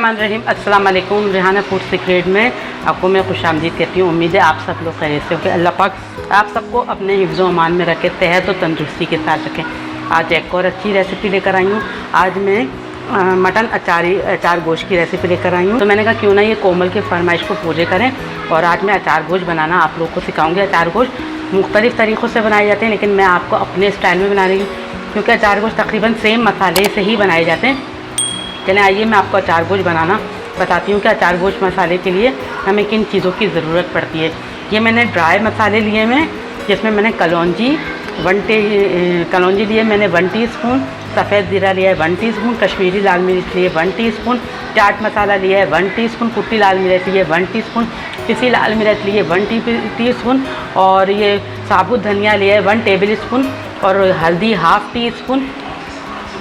रहीम अस्सलाम वालेकुम। Rehana food secret में आपको मैं खुशामदीद कहती हूँ। उम्मीद है आप सब लोग खैरियत से हो कि अल्लाह पाक आप सबको अपने हिफ्ज़ अमान में रखे, सेहत और तंदुरुस्ती के साथ रखें। आज एक और अच्छी रेसिपी लेकर आई हूँ। आज मैं मटन अचार गोश्त की रेसिपी लेकर आई हूँ। तो मैंने कहा क्यों ना ये कोमल की फरमाइश को पूरे करें, और आज मैं अचार गोश्त बनाना आप लोग को सिखाऊँगी। अचार गोश्त मुख्तलिफ़ तरीक़ों से बनाए जाते हैं, लेकिन मैं आपको अपने स्टाइल में बना रही हूँ, क्योंकि अचार गोश्त तकरीबन सेम मसाले से ही बनाए जाते हैं। चलें आइए मैं आपको अचार गोश्त बनाना बताती हूँ कि अचार गोश्त मसाले के लिए हमें किन चीज़ों की ज़रूरत पड़ती है। ये मैंने ड्राई मसाले लिए हैं, जिसमें मैंने कलौंजी लिए मैंने 1 टीस्पून, सफ़ेद ज़ीरा लिया है 1 टीस्पून, कश्मीरी लाल मिर्च लिए 1 टीस्पून, चाट मसाला लिया है 1 टीस्पून, कुटी लाल मिर्च लिए 1 टीस्पून, पिसी लाल मिर्च लिए 1 टीस्पून, और ये साबुत धनिया लिया है 1 टेबल स्पून, और हल्दी ½ टीस्पून,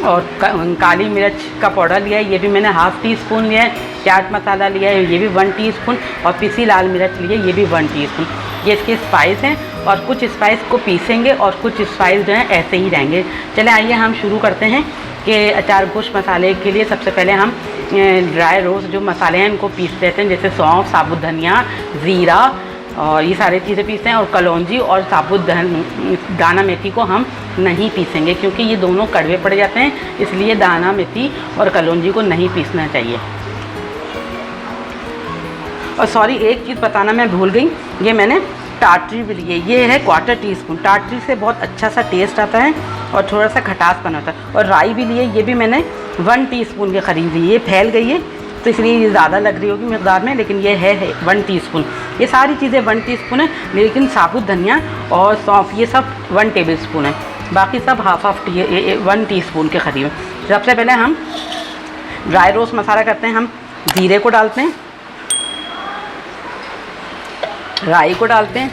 और काली मिर्च का पाउडर लिया है, ये भी मैंने ½ टीस्पून लिया है। चाट मसाला लिया है, ये भी 1 टीस्पून, और पिसी लाल मिर्च लिए ये भी 1 टीस्पून। ये इसके स्पाइस हैं, और कुछ स्पाइस को पीसेंगे और कुछ स्पाइस जो हैं ऐसे ही रहेंगे। चले आइए हम शुरू करते हैं कि अचार गोश्त मसाले के लिए सबसे पहले हम ड्राई रोस्ट जो मसाले हैं इनको पीस देते हैं, जैसे सौंफ, साबुत धनिया, ज़ीरा और ये सारी चीज़ें पीसते हैं। और कलौंजी और साबुत दाना मेथी को हम नहीं पीसेंगे, क्योंकि ये दोनों कड़वे पड़ जाते हैं, इसलिए दाना मेथी और कलौंजी को नहीं पीसना चाहिए। और सॉरी, एक चीज़ बताना मैं भूल गई, ये मैंने टाटरी भी लिए, ये है 1/4 टीस्पून। टाटरी से बहुत अच्छा सा टेस्ट आता है और थोड़ा सा खटासपन होता है। और राई भी लिए, ये भी मैंने 1 टीस्पून के करीब ली। ये फैल गई है तो इसलिए ये ज़्यादा लग रही होगी मकदार में, लेकिन ये है 1 टीस्पून। ये सारी चीज़ें 1 टीस्पून है, लेकिन साबुत धनिया और सौंफ ये सब 1 टेबल स्पून है, बाकी सब ½ 1 टीस्पून के करीब है। सबसे पहले हम ड्राई रोस्ट मसाला करते हैं। हम ज़ीरे को डालते हैं, राई को डालते हैं,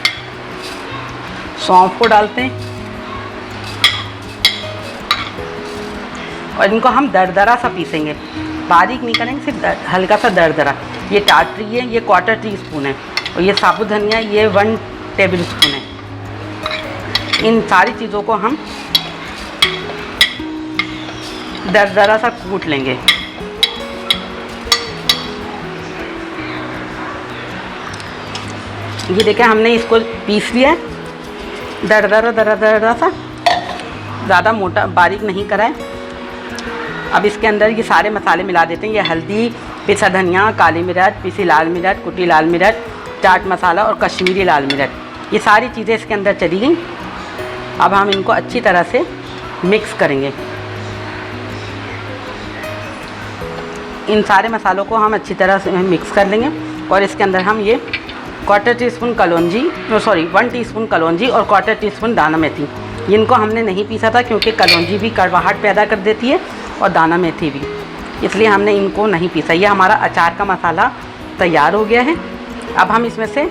सौंफ को डालते हैं, और इनको हम दरदरा सा पीसेंगे, बारीक नहीं करेंगे, सिर्फ हल्का सा दरदरा। ये टाटरी है, ये 1/4 टीस्पून है, और ये साबुत धनिया ये 1 टेबल स्पून है। इन सारी चीज़ों को हम दरदरा सा कूट लेंगे। ये देखें हमने इसको पीस लिया है, दरदरा सा, ज़्यादा मोटा बारीक नहीं करा है। अब इसके अंदर ये सारे मसाले मिला देते हैं। ये हल्दी, पिसा धनिया, काली मिर्च, पिसी लाल मिर्च, कुटी लाल मिर्च, चाट मसाला और कश्मीरी लाल मिर्च, ये सारी चीज़ें इसके अंदर चली गई। अब हम इनको अच्छी तरह से मिक्स करेंगे। इन सारे मसालों को हम अच्छी तरह से मिक्स कर लेंगे, और इसके अंदर हम ये 1/4 टीस्पून कलौंजी 1 टीस्पून कलौंजी और 1/4 टीस्पून दाना मेथी, इनको हमने नहीं पीसा था, क्योंकि कलौंजी भी कड़वाहट पैदा कर देती है और दाना मेथी भी, इसलिए हमने इनको नहीं पीसा। ये हमारा अचार का मसाला तैयार हो गया है। अब हम इसमें से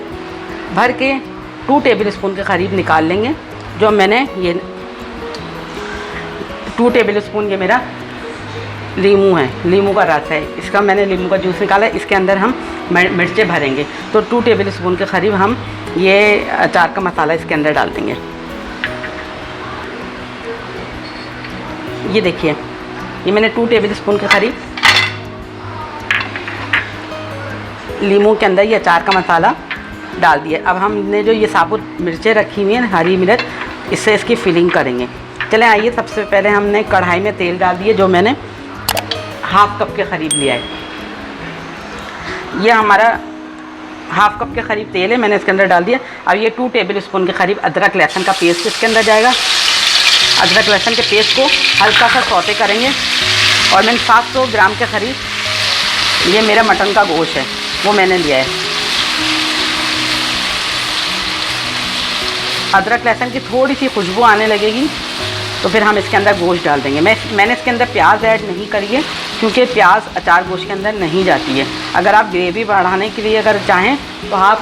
भर के 2 टेबल स्पून के करीब निकाल लेंगे। जो मैंने ये 2 टेबल स्पून ये मेरा लीमू है, लीमू का रस है, इसका मैंने लीमू का जूस निकाला। इसके अंदर हम मिर्चें भरेंगे, तो 2 टेबल स्पून के करीब हम ये अचार का मसाला इसके अंदर डाल देंगे। ये देखिए, ये मैंने 2 टेबल स्पून के करीब लीमू के अंदर ये अचार का मसाला डाल दिया। अब हमने जो ये साबुत मिर्चें रखी हुई हैं, हरी मिर्च, इससे इसकी फिलिंग करेंगे। चलें आइए, सबसे पहले हमने कढ़ाई में तेल डाल दिए, जो मैंने ½ कप के करीब लिया है। ये हमारा ½ कप के करीब तेल है, मैंने इसके अंदर डाल दिया। अब ये 2 टेबल स्पून के करीब अदरक लहसुन का पेस्ट इसके अंदर जाएगा। अदरक लहसुन के पेस्ट को हल्का सा सौते करेंगे। और मैंने 700 ग्राम के करीब ये मेरा मटन का गोश्त है, वो मैंने लिया है। अदरक लहसुन की थोड़ी सी खुशबू आने लगेगी तो फिर हम इसके अंदर गोश्त डाल देंगे। मैंने इसके अंदर प्याज ऐड नहीं करी है, क्योंकि प्याज अचार गोश्त के अंदर नहीं जाती है। अगर आप ग्रेवी बढ़ाने के लिए अगर चाहें तो आप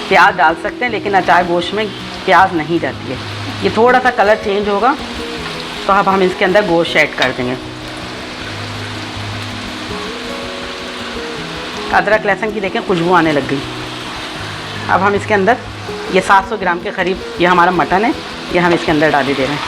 प्याज डाल सकते हैं, लेकिन अचार गोश्त में प्याज नहीं जाती है। ये थोड़ा सा कलर चेंज होगा तो अब हम इसके अंदर गोश्त ऐड कर देंगे। अदरक लहसुन की देखें खुशबू आने लग गई। अब हम इसके अंदर ये 700 ग्राम के करीब ये हमारा मटन है, ये हम इसके अंदर डाल दे रहे हैं।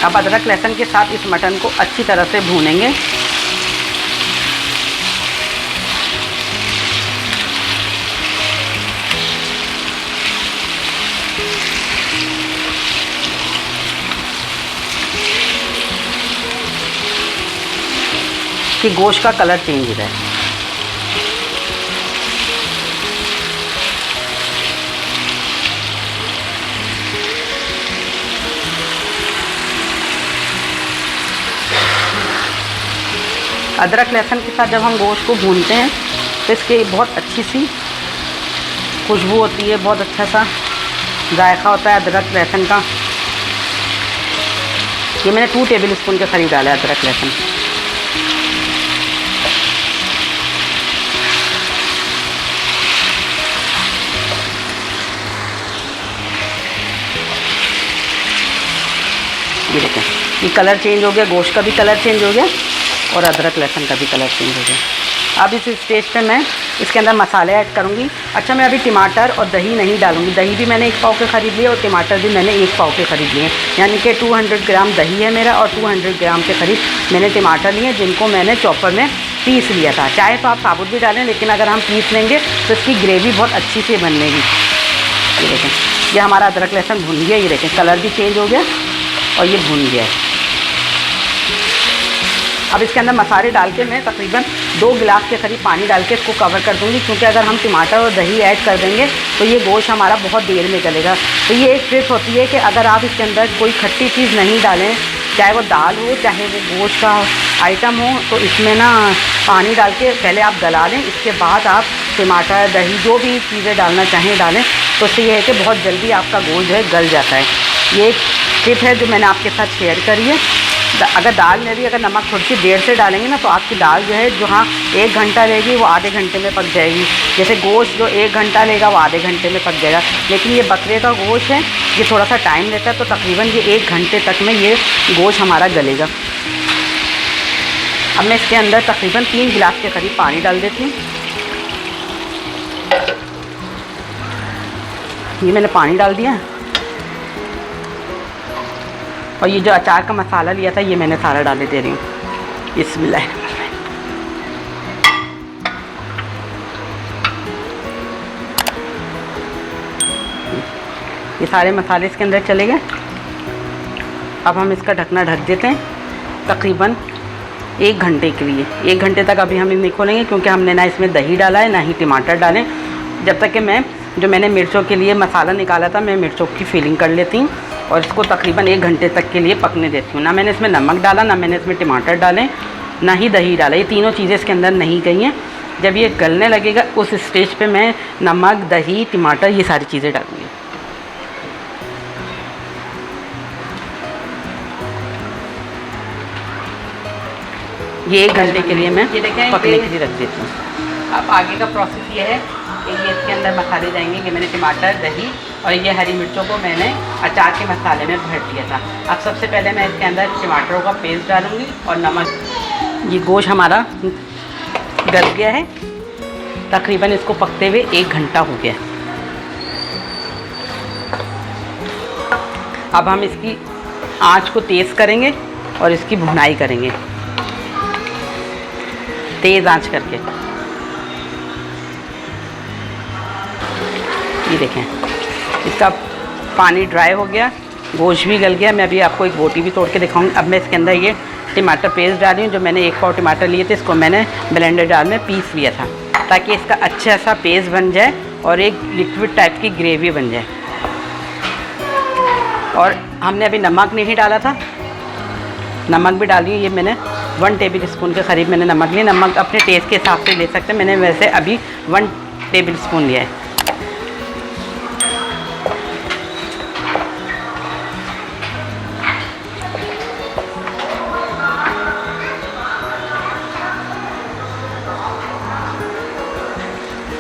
अब अदरक लहसुन के साथ इस मटन को अच्छी तरह से भूनेंगे। कि गोश्त का कलर चेंज हो जाए। अदरक लहसुन के साथ जब हम गोश्त को भूनते हैं तो इसकी बहुत अच्छी सी खुशबू होती है, बहुत अच्छा सा जायका होता है अदरक लहसुन का। ये मैंने 2 टेबल स्पून के करीब डाला है अदरक लहसुन। ये देखें, ये कलर चेंज हो गया, गोश्त का भी कलर चेंज हो गया और अदरक लहसुन का भी कलर चेंज हो गया। अब इस स्टेज पे मैं इसके अंदर मसाले ऐड करूँगी। अच्छा, मैं अभी टमाटर और दही नहीं डालूँगी। दही भी मैंने 1 पाव के ख़रीद लिए और टमाटर भी मैंने 1 पाव के ख़रीद लिए, यानी कि 200 ग्राम दही है मेरा और 200 ग्राम के करीब मैंने टमाटर लिए, जिनको मैंने चॉपर में पीस लिया था। चाहे तो आप साबुत भी डालें, लेकिन अगर हम पीस लेंगे तो इसकी ग्रेवी बहुत अच्छी से बनेगी। ये देखें, ये हमारा अदरक लहसुन भुन गया। ये देखें, कलर भी चेंज हो गया और ये भुन गया है। अब इसके अंदर मसाले डाल के मैं तकरीबन 2 गिलास के करीब पानी डाल के इसको कवर कर दूँगी, क्योंकि अगर हम टमाटर और दही ऐड कर देंगे तो ये गोश्त हमारा बहुत देर में गलेगा। तो ये एक ट्रिक होती है कि अगर आप इसके अंदर कोई खट्टी चीज़ नहीं डालें, चाहे वो दाल हो चाहे वो गोश्त का आइटम हो, तो इसमें ना पानी डाल के पहले आप गला लें, इसके बाद आप टमाटर दही जो भी चीज़ें डालना चाहें डालें। तो इससे ये है कि बहुत जल्दी आपका गोश्त जो है गल जाता है। ये एक टिप है जो मैंने आपके साथ शेयर करी है। अगर दाल में भी अगर नमक थोड़ी सी देर से डालेंगे ना, तो आपकी दाल जो है जहाँ 1 घंटा लेगी वो आधे घंटे में पक जाएगी। जैसे गोश्त जो 1 घंटा लेगा वो आधे घंटे में पक जाएगा, लेकिन ये बकरे का गोश्त है, ये थोड़ा सा टाइम लेता है। तो तकरीबन ये 1 घंटे तक में ये गोश्त हमारा गलेगा। अब मैं इसके अंदर तकरीबन 3 गिलास के करीब पानी डाल देती हूँ। ये मैंने पानी डाल दिया है और ये जो अचार का मसाला लिया था ये मैंने सारा डाले दे रही हूँ। बिस्मिल्लाह। ये सारे मसाले इसके अंदर चले गए। अब हम इसका ढकना ढक देते हैं तकरीबन 1 घंटे के लिए। 1 घंटे तक अभी हम नहीं खोलेंगे, क्योंकि हमने ना इसमें दही डाला है ना ही टमाटर डालें। जब तक कि मैंने मिर्चों के लिए मसाला निकाला था, मैं मिर्चों की फिलिंग कर लेती हूँ और इसको तकरीबन 1 घंटे तक के लिए पकने देती हूँ। ना मैंने इसमें नमक डाला, ना मैंने इसमें टमाटर डाले, ना ही दही डाला। ये तीनों चीज़ें इसके अंदर नहीं गई हैं। जब ये गलने लगेगा उस स्टेज पे मैं नमक, दही, टमाटर ये सारी चीज़ें डालूँगी। ये 1 घंटे के लिए मैं पकने के लिए रख देती हूँ। अब आगे का प्रोसेस ये है कि ये इसके अंदर मसाले जाएंगे कि मैंने टमाटर, दही और ये हरी मिर्चों को मैंने अचार के मसाले में भर दिया था। अब सबसे पहले मैं इसके अंदर टमाटरों का पेस्ट डालूँगी और नमक। ये गोश्त हमारा गल गया है, तकरीबन इसको पकते हुए 1 घंटा हो गया। अब हम इसकी आँच को तेज़ करेंगे और इसकी भुनाई करेंगे तेज़ आंच करके। ये देखें, इसका पानी ड्राई हो गया, गोश्त भी गल गया। मैं अभी आपको एक बोटी भी तोड़ के दिखाऊंगी। अब मैं इसके अंदर ये टमाटर पेस्ट डाली हूँ। जो मैंने 1 पाव टमाटर लिए थे, इसको मैंने ब्लेंडर जार में पीस लिया था, ताकि इसका अच्छा सा पेस्ट बन जाए और एक लिक्विड टाइप की ग्रेवी बन जाए। और हमने अभी नमक नहीं डाला था, नमक भी डाली। ये मैंने 1 टेबल स्पून के करीब मैंने नमक लिया। नमक अपने टेस्ट के हिसाब से ले सकते हैं, मैंने वैसे अभी 1 टेबल स्पून लिया है।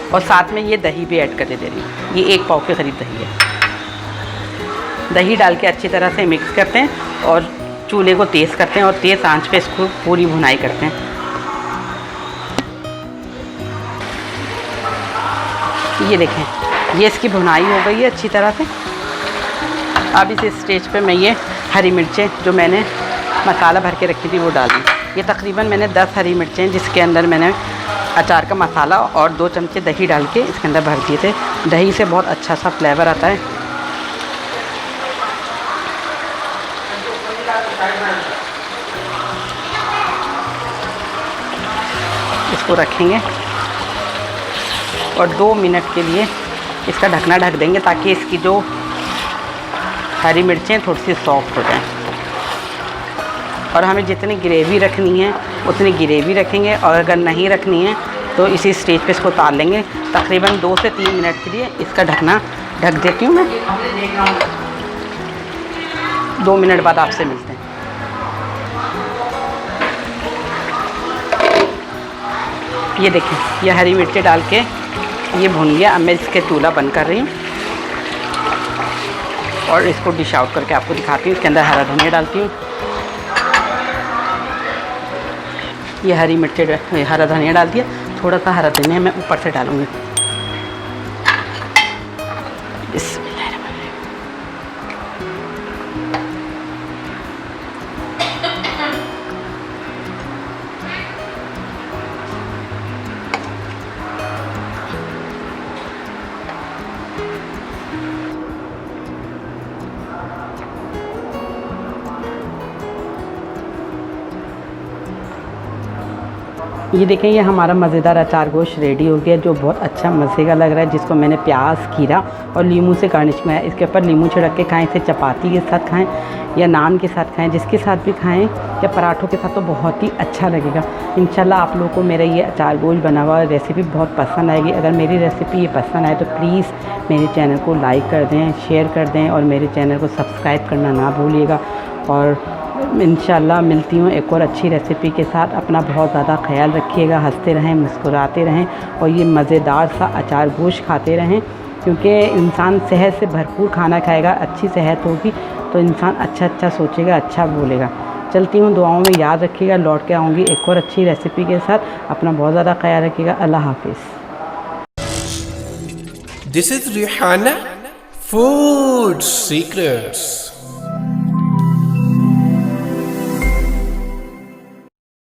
और साथ में ये दही भी ऐड करके दे रही हूँ। ये 1 पाव के करीब दही है। दही डाल के अच्छी तरह से मिक्स करते हैं और चूल्हे को तेज़ करते हैं और तेज़ आंच पे इसको पूरी भुनाई करते हैं। ये देखें, ये इसकी भुनाई हो गई है अच्छी तरह से। अब इस स्टेज पे मैं ये हरी मिर्चें जो मैंने मसाला भर के रखी थी वो डाल दी। ये तकरीबन मैंने 10 हरी मिर्चें जिसके अंदर मैंने अचार का मसाला और 2 चमचे दही डाल के इसके अंदर भर दिए थे। दही से बहुत अच्छा सा फ्लेवर आता है। इसको रखेंगे और 2 मिनट के लिए इसका ढकना ढक देंगे ताकि इसकी जो हरी मिर्चें थोड़ी सी सॉफ्ट हो जाएं। और हमें जितनी ग्रेवी रखनी है उतनी ग्रेवी रखेंगे, और अगर नहीं रखनी है तो इसी स्टेज पे इसको उतार लेंगे। तकरीबन 2 से 3 मिनट के लिए इसका ढकना ढक देती हूँ मैं। 2 मिनट बाद आपसे मिलते हैं। ये देखें, ये हरी मिर्ची डाल के ये भून लिया। अब मैं इसके चूल्हा बंद कर रही हूँ और इसको डिश आउट करके आपको दिखाती हूँ। इसके अंदर हरा धनिया डालती हूँ। ये हरी मिर्ची हरा धनिया डाल दिया। थोड़ा सा हरा धनिया मैं ऊपर से डालूँगी। ये देखें, ये हमारा मज़ेदार अचार गोश्त रेडी हो गया, जो बहुत अच्छा मज़े का लग रहा है, जिसको मैंने प्याज, खीरा और नींबू से गार्निश किया है। इसके ऊपर नींबू छिड़क के खाएं, इसे चपाती के साथ खाएं या नान के साथ खाएं, जिसके साथ भी खाएं या पराठों के साथ, तो बहुत ही अच्छा लगेगा। इंशाल्लाह आप लोगों को मेरा ये अचार गोश्त बना हुआ रेसिपी बहुत पसंद आएगी। अगर मेरी रेसिपी ये पसंद आए तो प्लीज़ मेरे चैनल को लाइक कर दें, शेयर कर दें और मेरे चैनल को सब्सक्राइब करना ना भूलिएगा। और इंशाल्लाह मिलती हूँ एक और अच्छी रेसिपी के साथ। अपना बहुत ज़्यादा ख्याल रखिएगा, हंसते रहें, मुस्कुराते रहें और ये मज़ेदार सा अचार गोश्त खाते रहें, क्योंकि इंसान सेहत से भरपूर खाना खाएगा। अच्छी सेहत होगी तो इंसान अच्छा सोचेगा, अच्छा बोलेगा। चलती हूँ, दुआओं में याद रखिएगा। लौट के आऊँगी एक और अच्छी रेसिपी के साथ। अपना बहुत ज़्यादा ख्याल रखिएगा। अल्लाह हाफिज़। This is Rihanna Food Secrets.